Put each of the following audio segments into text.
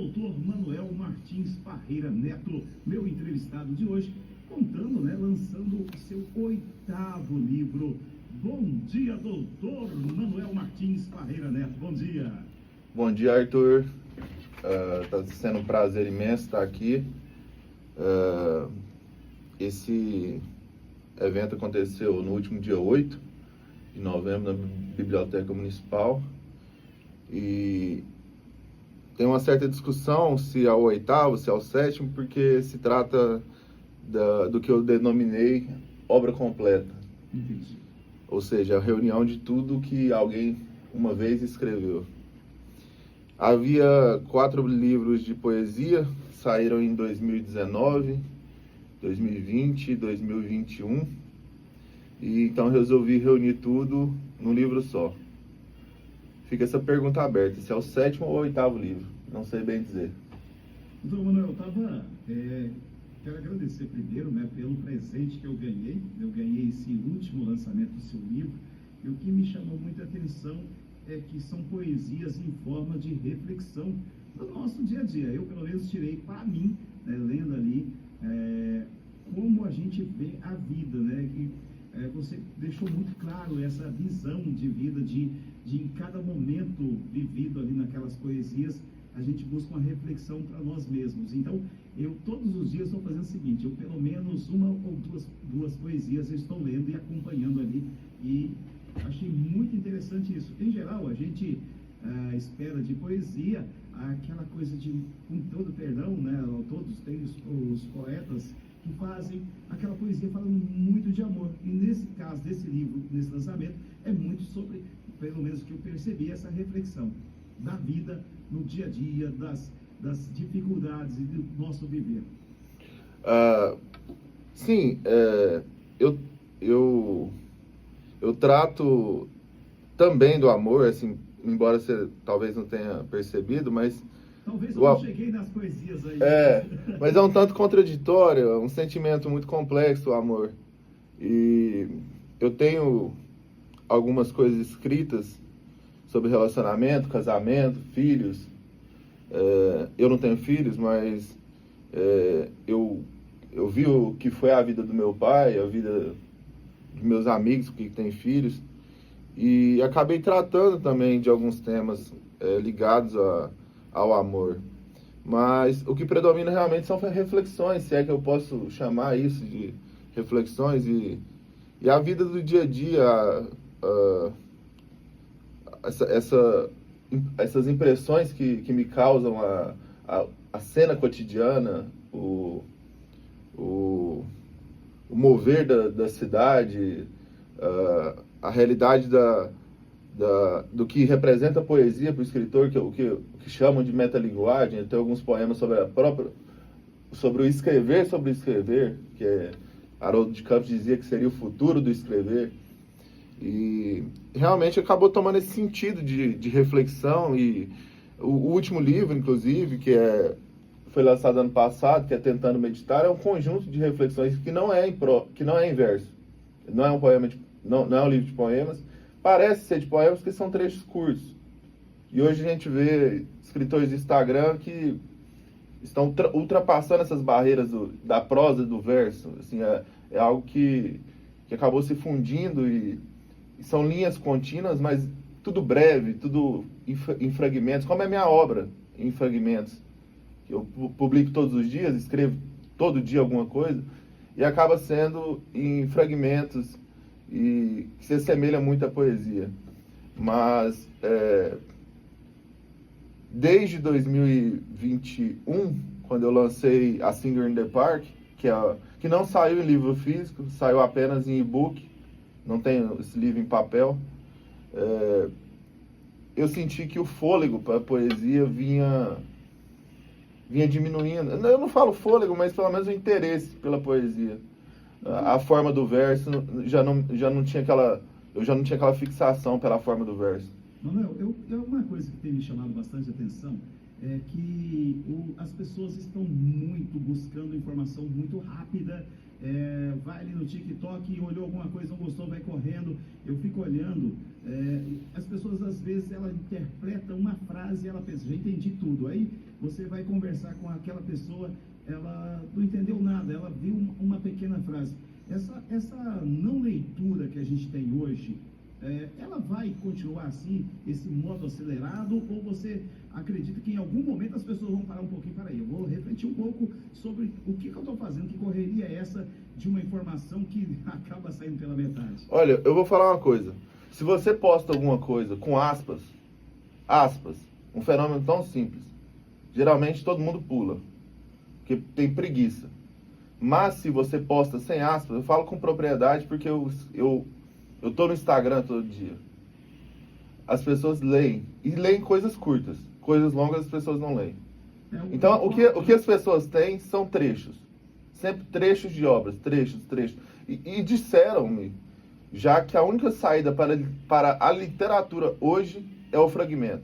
doutor Manuel Martins Parreira Neto, meu entrevistado de hoje, contando, lançando o seu 8º livro. Bom dia, doutor Manuel Martins Parreira Neto, bom dia. Bom dia, Arthur. Está sendo um prazer imenso estar aqui. Esse evento aconteceu no último dia 8 de novembro na Biblioteca Municipal e tem uma certa discussão se é o 8º, se é o 7º, porque se trata do que eu denominei obra completa. Entendi. Ou seja, a reunião de tudo que alguém uma vez escreveu. Havia 4 livros de poesia, saíram em 2019, 2020 e 2021, e então resolvi reunir tudo num livro só. Fica essa pergunta aberta, se é o 7º ou 8º livro, não sei bem dizer. Doutor Manuel, quero agradecer primeiro pelo presente que eu ganhei. Eu ganhei esse último lançamento do seu livro, e o que me chamou muita atenção é que são poesias em forma de reflexão do nosso dia a dia. Eu, pelo menos, tirei para mim, lendo ali, como a gente vê a vida, E você deixou muito claro essa visão de vida, de em cada momento vivido ali naquelas poesias, a gente busca uma reflexão para nós mesmos. Então, eu todos os dias estou fazendo o seguinte, eu pelo menos uma ou duas poesias eu estou lendo e acompanhando ali, e achei muito interessante isso. Em geral, a gente espera de poesia aquela coisa de, com todo perdão, todos têm os poetas que fazem aquela poesia falando muito de amor. E nesse caso, desse livro, nesse lançamento, é muito sobre, pelo menos que eu percebi, essa reflexão da vida no dia a dia, das dificuldades e do nosso viver. Sim, eu trato também do amor, assim, embora você talvez não tenha percebido, mas... Talvez eu não cheguei nas poesias aí. Mas é um tanto contraditório, é um sentimento muito complexo, o amor. E eu tenho algumas coisas escritas sobre relacionamento, casamento, filhos. Eu não tenho filhos, mas eu vi o que foi a vida do meu pai, a vida dos meus amigos que têm filhos, e acabei tratando também de alguns temas ligados ao amor. Mas o que predomina realmente são reflexões, se é que eu posso chamar isso de reflexões, e a vida do dia a dia, essas impressões que me causam a cena cotidiana, o mover da cidade, a realidade do que representa a poesia para o escritor, o que chamam de metalinguagem. Tem alguns poemas sobre o escrever, que Haroldo de Campos dizia que seria o futuro do escrever. E realmente acabou tomando esse sentido de reflexão. E o último livro, inclusive, foi lançado ano passado, que é Tentando Meditar, é um conjunto de reflexões que não é em verso. Não é um poema, não é um livro de poemas. Parece ser de poemas, que são trechos curtos. E hoje a gente vê escritores de Instagram que estão ultrapassando essas barreiras da prosa e do verso. Assim, é algo que acabou se fundindo, e são linhas contínuas, mas tudo breve, tudo em fragmentos, como é a minha obra, em fragmentos. Eu publico todos os dias, escrevo todo dia alguma coisa, e acaba sendo em fragmentos, e que se assemelha muito à poesia. Mas desde 2021, quando eu lancei A Singer in the Park, que não saiu em livro físico, saiu apenas em e-book, não tem esse livro em papel, eu senti que o fôlego para a poesia vinha diminuindo. Eu não falo fôlego, mas pelo menos o interesse pela poesia. A forma do verso já não tinha aquela fixação pela forma do verso. Manuel, uma coisa que tem me chamado bastante atenção é que as pessoas estão muito buscando informação muito rápida vai ali no TikTok e olhou alguma coisa, não gostou, vai correndo. Eu fico olhando, as pessoas às vezes ela interpreta uma frase e ela pensa, já entendi tudo. Aí você vai conversar com aquela pessoa, ela não entendeu nada, ela viu uma pequena frase. Essa não leitura que a gente tem hoje, ela vai continuar assim, esse modo acelerado, ou você acredita que em algum momento as pessoas vão parar um pouquinho, peraí, eu vou refletir um pouco sobre o que eu estou fazendo, que correria é essa de uma informação que acaba saindo pela metade? Olha, eu vou falar uma coisa. Se você posta alguma coisa com aspas, um fenômeno tão simples, geralmente todo mundo pula, porque tem preguiça. Mas se você posta sem aspas, eu falo com propriedade porque eu tô no Instagram todo dia. As pessoas leem, e leem coisas curtas. Coisas longas as pessoas não leem. Então, o que as pessoas têm são trechos. Sempre trechos de obras, trechos. E disseram-me já que a única saída para a literatura hoje é o fragmento.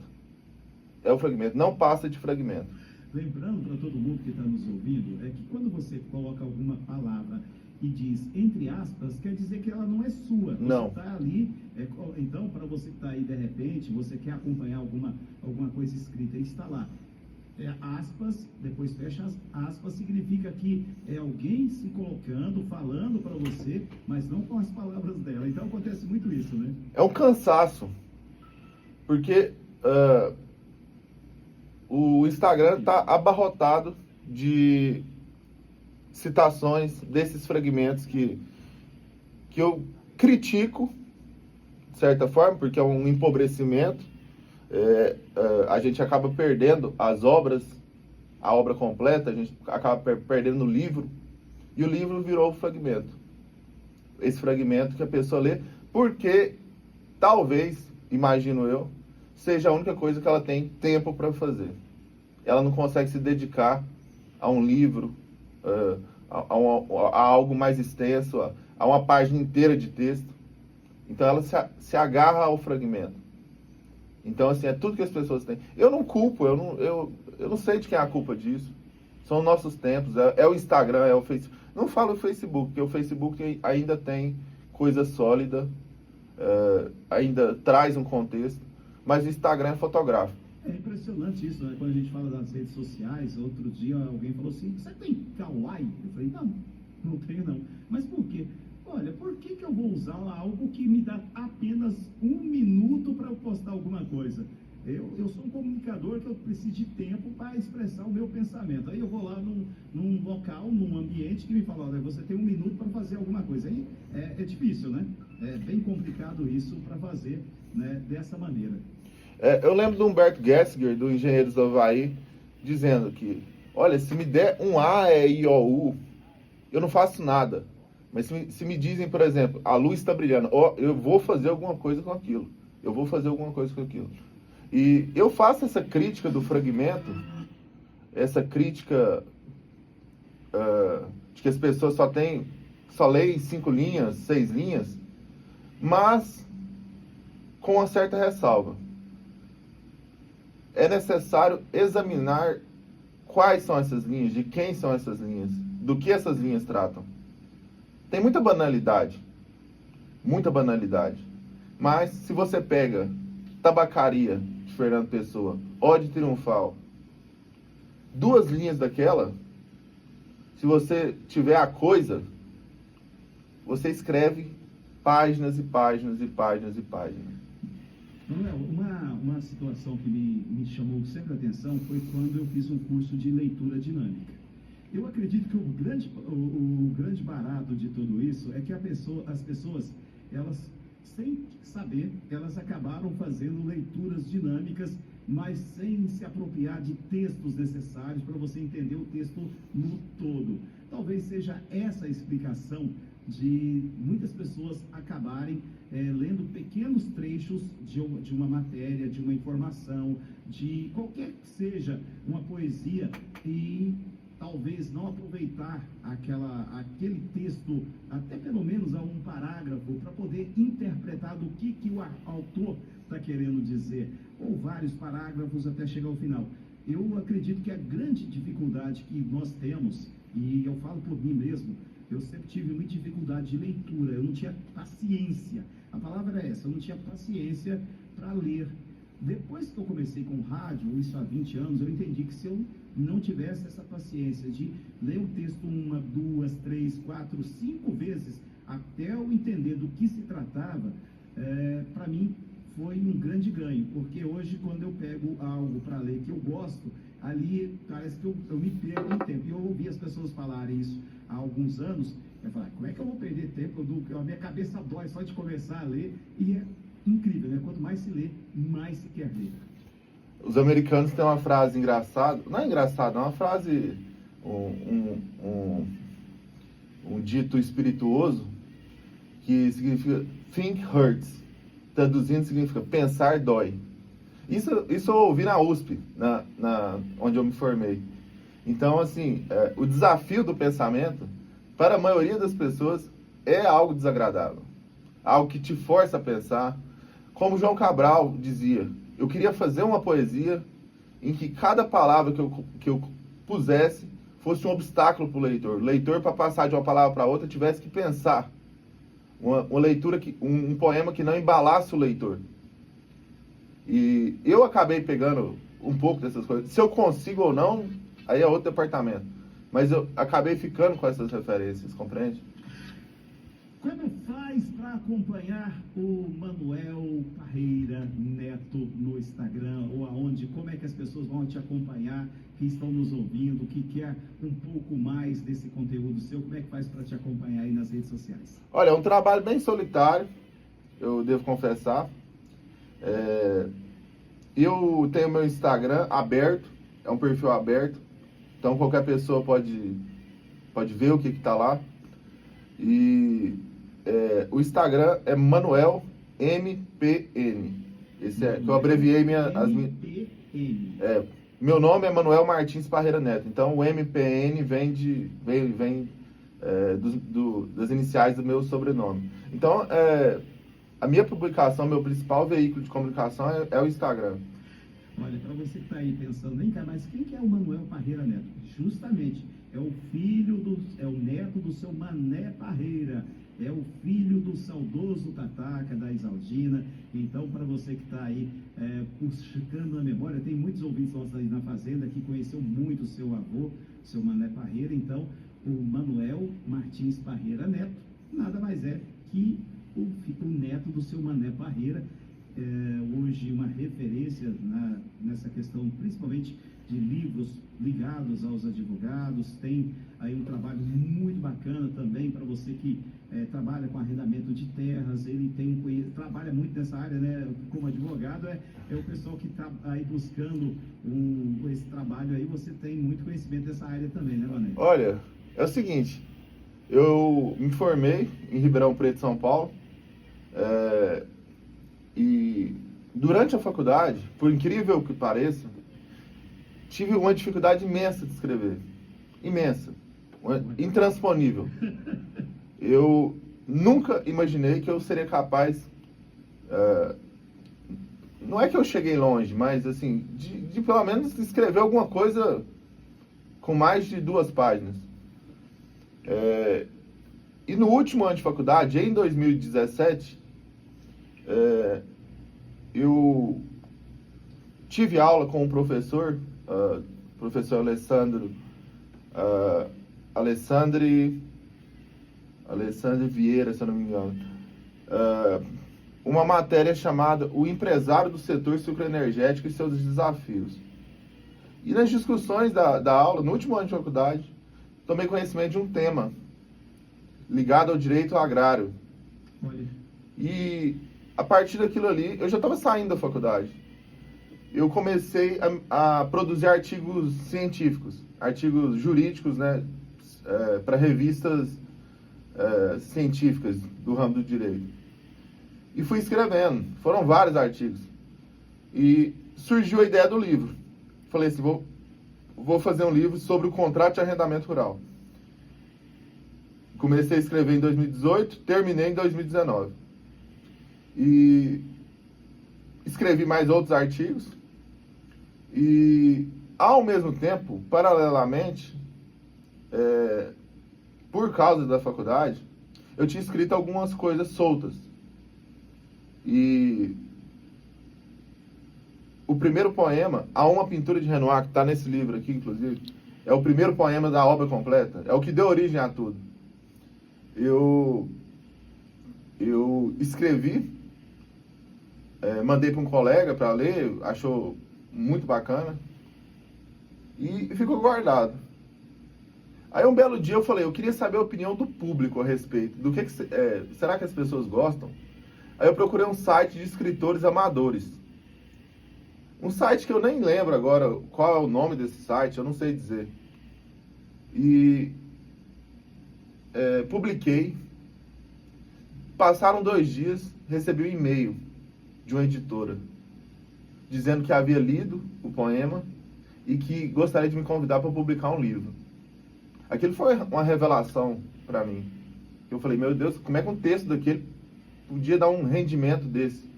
Não passa de fragmento. Lembrando para todo mundo que está nos ouvindo, que quando você coloca alguma palavra e diz entre aspas, quer dizer que ela não é sua. Não. Você está ali, então, para você que está aí de repente, você quer acompanhar alguma coisa escrita e está lá. Aspas, depois fecha as aspas, significa que é alguém se colocando, falando para você, mas não com as palavras dela. Então acontece muito isso, né? É um cansaço, porque o Instagram está abarrotado de citações desses fragmentos que eu critico, de certa forma, porque é um empobrecimento. A gente acaba perdendo as obras, a obra completa, a gente acaba perdendo o livro, e o livro virou fragmento. Esse fragmento que a pessoa lê, porque talvez, imagino eu, seja a única coisa que ela tem tempo para fazer. Ela não consegue se dedicar a um livro, a algo mais extenso, a uma página inteira de texto. Então ela se agarra ao fragmento. Então, assim, é tudo que as pessoas têm. Eu não culpo, eu não sei de quem é a culpa disso. São nossos tempos, é o Instagram, é o Facebook. Não falo o Facebook, porque o Facebook ainda tem coisa sólida, ainda traz um contexto, mas o Instagram é fotográfico. É impressionante isso, né? Quando a gente fala das redes sociais, outro dia alguém falou assim, você tem Kawaii? Eu falei, não tenho não. Mas por quê? Olha, por que eu vou usar algo que me dá apenas 1 minuto para eu postar alguma coisa? Eu sou um comunicador que eu preciso de tempo para expressar o meu pensamento. Aí eu vou lá num local, num ambiente que me fala, olha, você tem 1 minuto para fazer alguma coisa. Aí é difícil, né? É bem complicado isso para fazer, né, dessa maneira. Eu lembro do Humberto Gessinger, do Engenheiros do Havaí, dizendo que, olha, se me der um A, E, I, O, U, eu não faço nada. Mas se me dizem, por exemplo, a luz está brilhando, eu vou fazer alguma coisa com aquilo. E eu faço essa crítica do fragmento, essa crítica de que as pessoas só leem 5 linhas, 6 linhas, mas com uma certa ressalva. É necessário examinar quais são essas linhas, de quem são essas linhas, do que essas linhas tratam. Tem muita banalidade, mas se você pega Tabacaria, de Fernando Pessoa, Ode Triunfal, 2 linhas daquela, se você tiver a coisa, você escreve páginas e páginas e páginas e páginas. Manuel, uma situação que me chamou sempre a atenção foi quando eu fiz um curso de leitura dinâmica. Eu acredito que o grande barato de tudo isso é que as pessoas, elas, sem saber, elas acabaram fazendo leituras dinâmicas, mas sem se apropriar de textos necessários para você entender o texto no todo. Talvez seja essa a explicação de muitas pessoas acabarem lendo pequenos trechos de uma matéria, de uma informação, de qualquer que seja uma poesia, e talvez não aproveitar aquele texto, até pelo menos a um parágrafo, para poder interpretar do que o autor está querendo dizer, ou vários parágrafos até chegar ao final. Eu acredito que a grande dificuldade que nós temos, e eu falo por mim mesmo, eu sempre tive muita dificuldade de leitura, eu não tinha paciência. A palavra é essa, eu não tinha paciência para ler. Depois que eu comecei com rádio, isso há 20 anos, eu entendi que se eu não tivesse essa paciência de ler o texto 1, 2, 3, 4, 5 vezes, até eu entender do que se tratava, para mim foi um grande ganho, porque hoje quando eu pego algo para ler que eu gosto, ali parece que eu me perco no tempo. E eu ouvi as pessoas falarem isso há alguns anos, eu falei, como é que eu vou perder tempo? A minha cabeça dói só de começar a ler, e é incrível, né? Quanto mais se lê, mais se quer ler. Os americanos têm uma frase engraçada, não é engraçada, é uma frase, um dito espirituoso, que significa think hurts, traduzindo significa pensar dói. Isso eu ouvi na USP, onde eu me formei. Então, assim, o desafio do pensamento, para a maioria das pessoas, é algo desagradável. Algo que te força a pensar. Como João Cabral dizia, eu queria fazer uma poesia em que cada palavra que eu pusesse fosse um obstáculo para o leitor. O leitor, para passar de uma palavra para outra, tivesse que pensar. Uma leitura, um poema que não embalasse o leitor. E eu acabei pegando um pouco dessas coisas. Se eu consigo ou não, aí é outro departamento. Mas eu acabei ficando com essas referências, compreende? Como faz para acompanhar o Manuel Parreira Neto no Instagram ou aonde? Como é que as pessoas vão te acompanhar, que estão nos ouvindo, que quer um pouco mais desse conteúdo seu? Como é que faz para te acompanhar aí nas redes sociais? Olha, é um trabalho bem solitário, eu devo confessar. Eu tenho meu Instagram aberto, é um perfil aberto, então qualquer pessoa pode ver o que está lá. E o Instagram é Manuel MPN. Esse que eu abreviei meu nome é Manuel Martins Parreira Neto. Então o MPN vem das iniciais do meu sobrenome. Então a minha publicação, meu principal veículo de comunicação é o Instagram. Olha, para você que está aí pensando, vem cá, mas quem que é o Manuel Parreira Neto? Justamente, é o neto do seu Mané Parreira, é o filho do saudoso Tataca, da Isaldina. Então, para você que está aí buscando na memória, tem muitos ouvintes nossos aí na Fazenda que conheceu muito o seu avô, seu Mané Parreira. Então, o Manuel Martins Parreira Neto nada mais é que o neto do seu Mané Parreira. Hoje uma referência nessa questão, principalmente de livros ligados aos advogados. Tem aí um trabalho muito bacana também para você que trabalha com arrendamento de terras. Ele trabalha muito nessa área, né? Como advogado, é o pessoal que está aí buscando esse trabalho aí. Você tem muito conhecimento dessa área também, né, Vané? Olha, é o seguinte, eu me formei em Ribeirão Preto, São Paulo, e durante a faculdade, por incrível que pareça, tive uma dificuldade imensa de escrever. Imensa. Intransponível. Eu nunca imaginei que eu seria capaz... não é que eu cheguei longe, mas assim, de pelo menos escrever alguma coisa com mais de 2 páginas. E no último ano de faculdade, em 2017... eu tive aula com um professor, professor Alessandro Vieira, se eu não me engano, uma matéria chamada O Empresário do Setor Sucroenergético e Seus Desafios. E nas discussões da aula, no último ano de faculdade, tomei conhecimento de um tema ligado ao direito agrário. Olha. E a partir daquilo ali, eu já estava saindo da faculdade. Eu comecei a produzir artigos científicos, artigos jurídicos, né, para revistas científicas do ramo do direito. E fui escrevendo, foram vários artigos. E surgiu a ideia do livro. Falei assim, vou fazer um livro sobre o contrato de arrendamento rural. Comecei a escrever em 2018, terminei em 2019. E escrevi mais outros artigos e, ao mesmo tempo, paralelamente, por causa da faculdade, eu tinha escrito algumas coisas soltas. E o primeiro poema, Há uma Pintura de Renoir, que está nesse livro aqui, inclusive, é o primeiro poema da obra completa. É o que deu origem a tudo. Eu escrevi, mandei para um colega para ler, achou muito bacana e ficou guardado. Aí um belo dia eu falei, eu queria saber a opinião do público a respeito, do que será que as pessoas gostam? Aí eu procurei um site de escritores amadores. Um site que eu nem lembro agora qual é o nome desse site, eu não sei dizer. E publiquei. Passaram 2 dias, recebi um e-mail de uma editora dizendo que havia lido o poema e que gostaria de me convidar para publicar um livro. Aquilo foi uma revelação para mim. Eu falei, meu Deus, como é que um texto daquele podia dar um rendimento desse?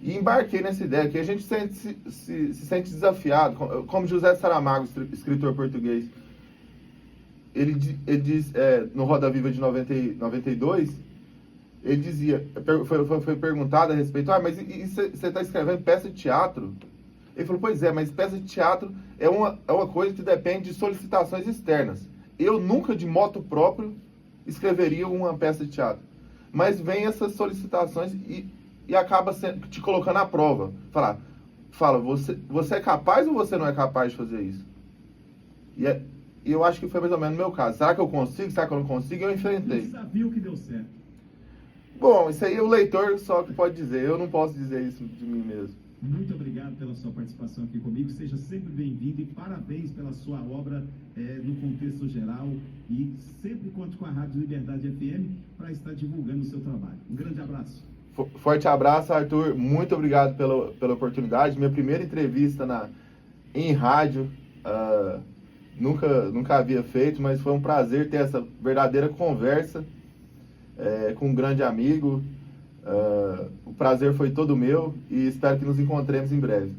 E embarquei nessa ideia, que a gente se sente desafiado, como José de Saramago, escritor português. Ele diz, no Roda Viva de 92, ele dizia, foi perguntado a respeito, mas você está escrevendo peça de teatro? Ele falou, pois é, mas peça de teatro é uma coisa que depende de solicitações externas. Eu nunca, de motu próprio, escreveria uma peça de teatro. Mas vem essas solicitações e acaba te colocando à prova. Fala, você é capaz ou você não é capaz de fazer isso? E eu acho que foi mais ou menos o meu caso. Será que eu consigo? Será que eu não consigo? Eu enfrentei. Um desafio que deu certo. Bom, isso aí o leitor só que pode dizer. Eu não posso dizer isso de mim mesmo. Muito obrigado pela sua participação aqui comigo. Seja sempre bem-vindo e parabéns pela sua obra no contexto geral. E sempre conte com a Rádio Liberdade FM para estar divulgando o seu trabalho. Um grande abraço. Forte abraço, Arthur. Muito obrigado pela oportunidade. Minha primeira entrevista em rádio. Nunca havia feito, mas foi um prazer ter essa verdadeira conversa com um grande amigo. O prazer foi todo meu e espero que nos encontremos em breve.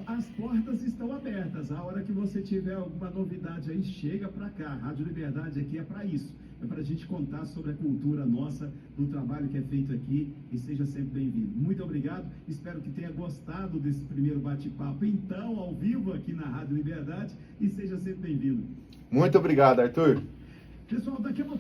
As portas estão abertas. A hora que você tiver alguma novidade aí, chega para cá. A Rádio Liberdade aqui é para isso. É para a gente contar sobre a cultura nossa, do trabalho que é feito aqui, e seja sempre bem-vindo. Muito obrigado. Espero que tenha gostado desse primeiro bate-papo, então, ao vivo aqui na Rádio Liberdade, e seja sempre bem-vindo. Muito obrigado, Arthur. Pessoal, daqui a pouquinho